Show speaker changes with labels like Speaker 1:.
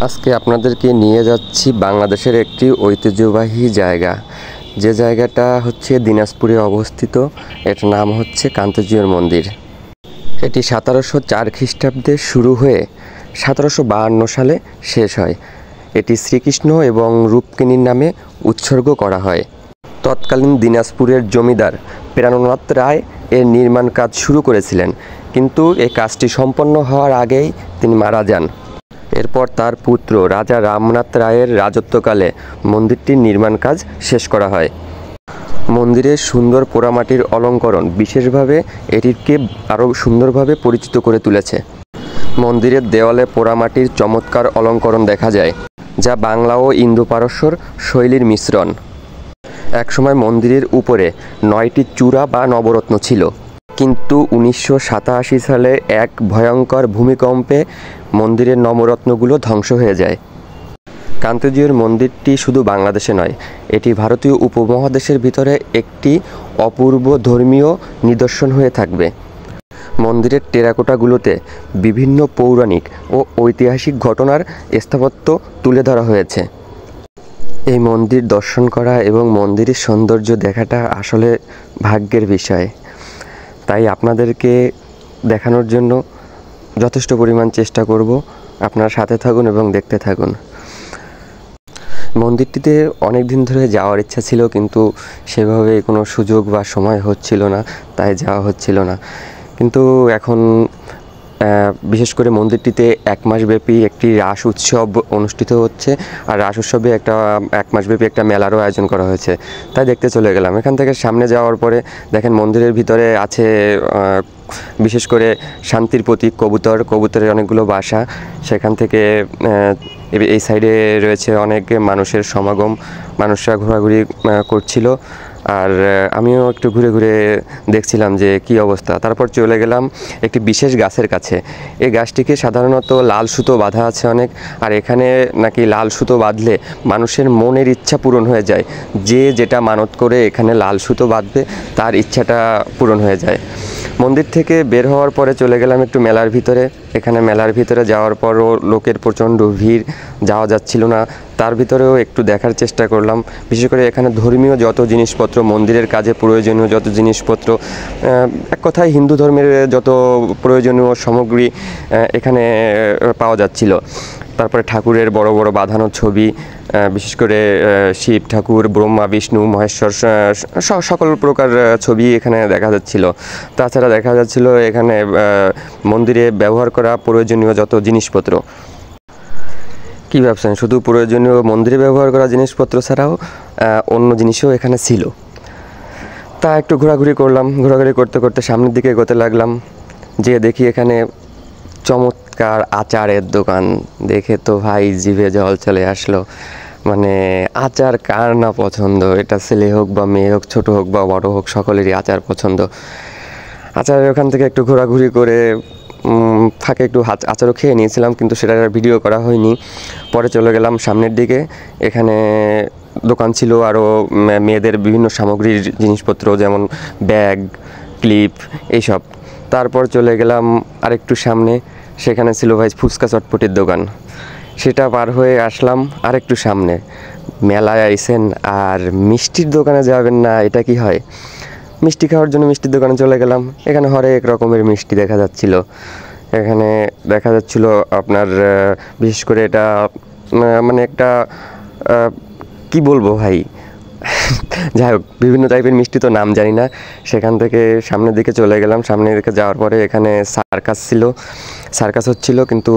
Speaker 1: আজকে আপনাদেরকে নিয়ে যাচ্ছি বাংলাদেশের একটি ঐতিহ্যবাহী জায়গা, যে জায়গাটা হচ্ছে দিনাজপুরে অবস্থিত। এর নাম হচ্ছে কান্তজিউর মন্দির। এটি 1704 খ্রিস্টাব্দে শুরু হয়ে 1752 সালে শেষ হয়। এটি শ্রীকৃষ্ণ এবং রূপকিনীর নামে উৎসর্গ করা হয়। তৎকালীন দিনাজপুরের জমিদার প্রাণনাথ রায় এর নির্মাণ কাজ শুরু করেছিলেন, কিন্তু এই কাজটি সম্পন্ন হওয়ার আগেই তিনি মারা যান। এরপর তার পুত্র রাজা রামনাথ রায়ের রাজত্বকালে মন্দিরটির নির্মাণ কাজ শেষ করা হয়। মন্দিরের সুন্দর পোড়ামাটির অলঙ্করণ বিশেষভাবে এটিকে আরও সুন্দরভাবে পরিচিত করে তুলেছে। মন্দিরের দেওয়ালে পোড়ামাটির চমৎকার অলঙ্করণ দেখা যায়, যা বাংলা ও ইন্দো পারস্যর শৈলীর মিশ্রণ। একসময় মন্দিরের উপরে 9টি চূড়া বা নবরত্ন ছিল, কিন্তু 1987 সালে এক ভয়ঙ্কর ভূমিকম্পে মন্দিরের নবরত্নগুলো ধ্বংস হয়ে যায়। কান্তজিউর মন্দিরটি শুধু বাংলাদেশে নয়, এটি ভারতীয় উপমহাদেশের ভিতরে একটি অপূর্ব ধর্মীয় নিদর্শন হয়ে থাকবে। মন্দিরের টেরাকোটাগুলোতে বিভিন্ন পৌরাণিক ও ঐতিহাসিক ঘটনার স্থাপত্য তুলে ধরা হয়েছে। এই মন্দির দর্শন করা এবং মন্দিরের সৌন্দর্য দেখাটা আসলে ভাগ্যের বিষয়। তাই আপনাদেরকে দেখানোর জন্য যথেষ্ট পরিমাণ চেষ্টা করব। আপনারা সাথে থাকুন এবং দেখতে থাকুন। মন্দিরটিতে অনেক দিন ধরে যাওয়ার ইচ্ছা ছিল, কিন্তু সেভাবে কোনো সুযোগ বা সময় হচ্ছিল না, তাই যাওয়া হচ্ছিল না। কিন্তু এখন বিশেষ করে মন্দিরটিতে 1 মাসব্যাপী একটি রাস উৎসব অনুষ্ঠিত হচ্ছে, আর রাস উৎসবে 1 মাসব্যাপী একটা মেলারও আয়োজন করা হয়েছে, তাই দেখতে চলে গেলাম। এখান থেকে সামনে যাওয়ার পরে দেখেন মন্দিরের ভিতরে আছে বিশেষ করে শান্তির প্রতীক কবুতরের অনেকগুলো বাসা। সেখান থেকে এই সাইডে রয়েছে অনেক মানুষের সমাগম, মানুষরা ঘোরাঘুরি করছিল, আর আমিও একটু ঘুরে ঘুরে দেখছিলাম যে কি অবস্থা। তারপর চলে গেলাম একটি বিশেষ গাছের কাছে। এই গাছটিকে সাধারণত লাল সুতো বাঁধা আছে অনেক, আর এখানে নাকি লাল সুতো বাঁধলে মানুষের মনের ইচ্ছা পূরণ হয়ে যায়। যে যেটা মানত করে এখানে লাল সুতো বাঁধবে তার ইচ্ছাটা পূরণ হয়ে যায়। মন্দির থেকে বের হওয়ার পরে চলে গেলাম একটু মেলার ভিতরে। এখানে মেলার ভিতরে যাওয়ার পরও লোকের প্রচণ্ড ভিড়, যাওয়া যাচ্ছিল না। তার ভিতরেও একটু দেখার চেষ্টা করলাম। বিশেষ করে এখানে ধর্মীয় যত জিনিসপত্র, মন্দিরের কাজে প্রয়োজনীয় যত জিনিসপত্র, এক কথায় হিন্দু ধর্মের যত প্রয়োজনীয় সামগ্রী এখানে পাওয়া যাচ্ছিল। তারপরে ঠাকুরের বড় বড় বাঁধানো ছবি, বিশেষ করে শিব ঠাকুর, ব্রহ্মা, বিষ্ণু, মহেশ্বর সকল প্রকার ছবি এখানে দেখা যাচ্ছিল। তাছাড়া দেখা যাচ্ছিল এখানে মন্দিরে ব্যবহার করা প্রয়োজনীয় যত জিনিসপত্র। কী ভাবছেন, শুধু প্রয়োজনীয় মন্দিরে ব্যবহার করা জিনিসপত্র ছাড়াও অন্য জিনিসও এখানে ছিল। তা একটু ঘোরাঘুরি করলাম। ঘোরাঘুরি করতে করতে সামনের দিকে এগোতে লাগলাম। যে দেখি এখানে চমৎকার আচারের দোকান। দেখে তো ভাই জিভে জল চলে আসলো। মানে আচার কার না পছন্দ? এটা ছেলে হোক বা মেয়ে হোক, ছোট হোক বা বড় হোক, সকলেরই আচার পছন্দ। আচারের ওখান থেকে একটু ঘোরাঘুরি করে ফাঁকে একটু আচারও খেয়ে নিয়েছিলাম, কিন্তু সেটা ভিডিও করা হয়নি। পরে চলে গেলাম সামনের দিকে। এখানে দোকান ছিল আরও মেয়েদের বিভিন্ন সামগ্রীর জিনিসপত্র, যেমন ব্যাগ, ক্লিপ, এইসব। তারপর চলে গেলাম আরেকটু সামনে। সেখানে ছিল ভাই ফুচকা চটপটির দোকান। সেটা পার হয়ে আসলাম আরেকটু সামনে। মেলায় আইছেন আর মিষ্টির দোকানে যাবেন না, এটা কি হয়? মিষ্টি খাওয়ার জন্য মিষ্টির দোকানে চলে গেলাম। এখানে হরেক রকমের মিষ্টি দেখা যাচ্ছিল। এখানে দেখা যাচ্ছিল আপনার বিশেষ করে এটা মানে একটা কি বলবো ভাই, যাই হোক, বিভিন্ন টাইপের মিষ্টি, তো নাম জানি না। সেখান থেকে সামনের দিকে চলে গেলাম। সামনের দিকে যাওয়ার পরে এখানে সার্কাস ছিল, সার্কাস হচ্ছিল, কিন্তু